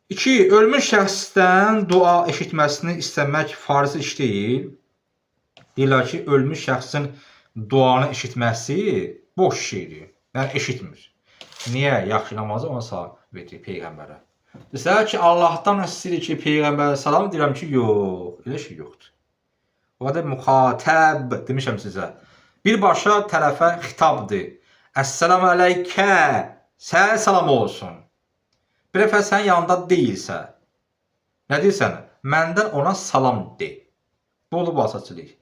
2. Ölmüş şəxsdən dua eşitməsini istəmək farz iş deyil. Deyirlər ki, ölmüş şəxsin duanı eşitməsi boş şeydir. Yəni eşitmir. Niyə? Yaxşı namazı ona savab verir Peyğəmbərə. Desələr ki, Allahdan istəyir ki, Peyğəmbərə salam deyirəm ki, yox. Elə şey yoxdur. O da müxatəb demişəm sizə. Birbaşa tərəfə xitabdır. Əssəlamu əleykə. Sənə salam olsun. Bir dəfə sənin yanında deyilsə, nə deyirsən? Məndən ona salam de. Bu olub vasitəçilik.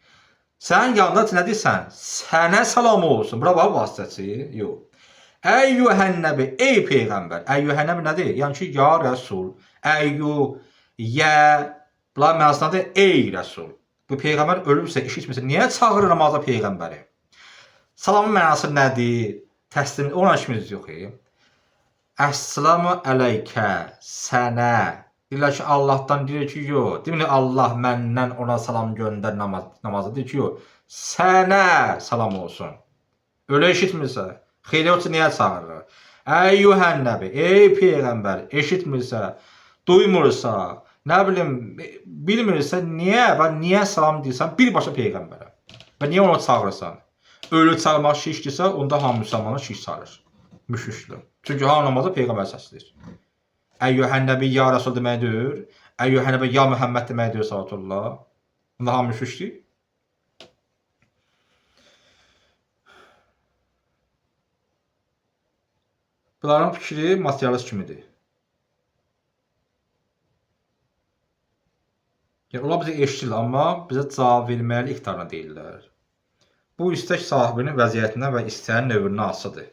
Sənin yanında nə deyirsən? Sənə salam olsun. Bura var vasitəçi? Yox. Əyyuhən nəbi, ey Peyğəmbər. Əyyuhən nəbi nədir? Yəni ki, ya Rəsul. Yə, bunlar mənasındadır, ey Rəsul. Bu Peyğəmbər ölübsə, eşitmirsə, niyə çağırır namaza Peyğəmbəri? Salamın mənası nədir? Təslim, ona işimiz yox. Əssəlamu əleykə, sənə. Deyirlər ki, Allahdan deyir ki, yox. Demir Allah məndən ona salam göndər namazı. Deyir ki, yox. Sənə salam olsun. Öyle eşitmirsə, xeyri yoxsa niyə çağırır? Əyyuhən nəbi, ey Peyğəmbər, eşitmirsə, duymursa, nə bilim, bilmirsə, niyə salam deyirsən birbaşa Peyğəmbərə? Və niyə onu çağırırsan? Ölü çağırmaq şişdirsə, onda hamı müsəlmana şiş çağırır. Müşrikdir. Çünki hamı namazda Peyğəmbər səslidir. Əyyuhən nəbi ya Rəsul deməkdir. Əyyuhən nəbi ya Muhammed deməkdir sallallahu. Bunda hamı müşrikdir. Bunların fikri materialist kimidir. Yəni, onlar bizə eşitirlər, amma bizə cavab verməli iqtidarına deyirlər. Bu istək sahibinin vəziyyətindən və istəyin növündən asılıdır.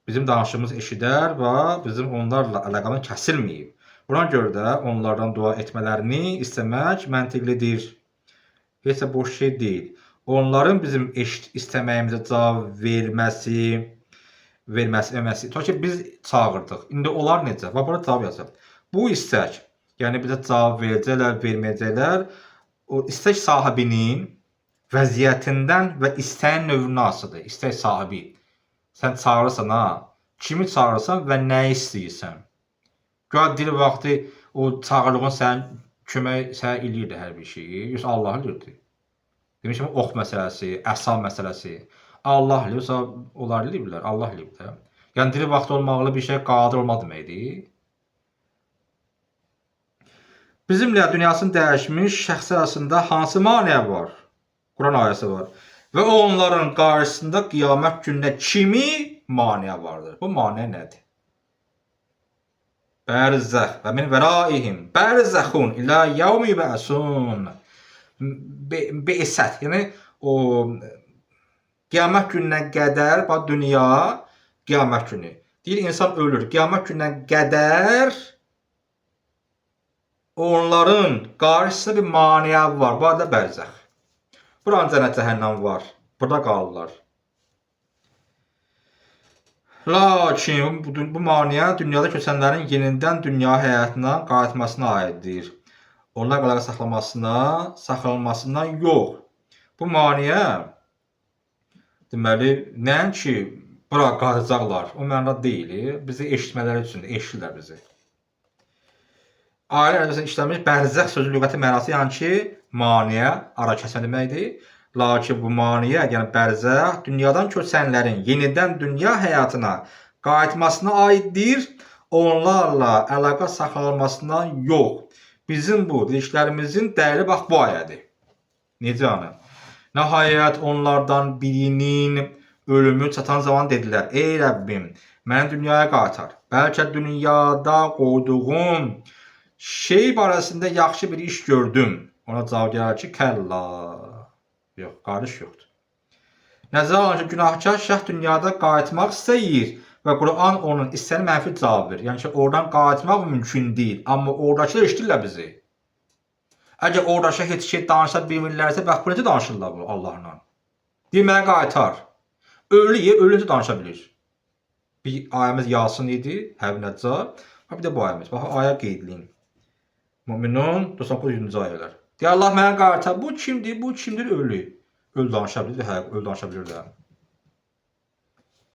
Bizim danışığımız eşidər və bizim onlarla əlaqəmiz kəsilməyib. Buna görə də onlardan dua etmələrini istəmək məntiqlidir. Heç də boş şey deyil. Onların bizim istəməyimizə cavab verməsi, tutaq ki, biz çağırdıq. İndi onlar necə? Və burada cavab yazır. Bu istək, yəni bizə cavab verəcəklər, verməyəcəklər, o istək sahibinin vəziyyətindən və istəyin növündən asılıdır. İstək sahibi. Sən çağırırsan ha, kimi çağırırsan və nə istəyirsən? Gör dil vaxtı o çağırlığın sənin kömək sənə eləyirdi hər bir şeyi. Yoxsa Allah eləyirdi. Demişəm, ox məsələsi, əsa məsələsi. Allah eləyirsə, onlar eləyirlər, Allah eləyirlər. Yəni dil vaxtı olmaqlı bir şey qadir olmaq deməkdir. Bizimlə dünyasını dəyişmiş şəxslər arasında hansı maneə var? Quran ayəsi var. Və onların qarşısında qiyamət günündə kimi maneə vardır? Bu maneə nədir? Bərzəx və min vəraihim bərzəxun ilə yevmi yub'asun. Be'sət, yəni o qiyamət gününə qədər, bax dünya qiyamət günü. Deyir insan ölür. Qiyamət gününə qədər onların qarşısında bir maneə var. Bu da bərzəx. Buranın cənnət cəhənnəm var. Burada qalırlar. Lakin bu maneə dünyada köçənlərin yenidən dünya həyatına qayıtmasına aiddir. Onlar qalağı saxlanmasına yox. Bu maneə deməli, nəinki bura qalacaqlar. O mənada deyil. Bizi eşitmələri üçün eşitirlər bizi. Ailə ərəbəsində işləmiş bərzəx sözü lüğəti mənası yəni ki, maneə, ara kəsmə deməkdir. Lakin bu maneə, yəni bərzəx, dünyadan köçənlərin yenidən dünya həyatına qayıtmasına aiddir. Onlarla əlaqə saxlanmasına yox. Bizim bu dediklərimizin dəyəri bax bu ayədir. Necə yəni? Nəhayət onlardan birinin ölümü çatan zaman dedilər, ey Rəbbim, məni dünyaya qaytar. Bəlkə dünyada qoyduğum şey barəsində yaxşı bir iş gördüm. Ona cavab gəlir ki, kəlla. Yox, qarış yoxdur. Nəzərə alın ki, günahkar şəxs dünyada qayıtmaq istəyir və Quran onun istəyini mənfi cavab verir. Yəni ki, oradan qayıtmaq mümkün deyil. Amma oradakılar eşitirlər bizi. Əgər oradakı heç şey danışa bilmirlərsə, bax, bu necə danışırlar bu Allahla? Deyir, mənə qayıtar. Ölü danışa bilir. Bir ayəmiz Yasin idi, Həb Nəccar. Bir də bu ayəmiz. Bax, ayə qeydləyin. Müminun 99-cü ayələr. Deyir, Allah mənə qayıtar. Bu kimdir? Bu kimdir? Ölü. Ölü danışa bilir. Hə, ölü danışa bilir də.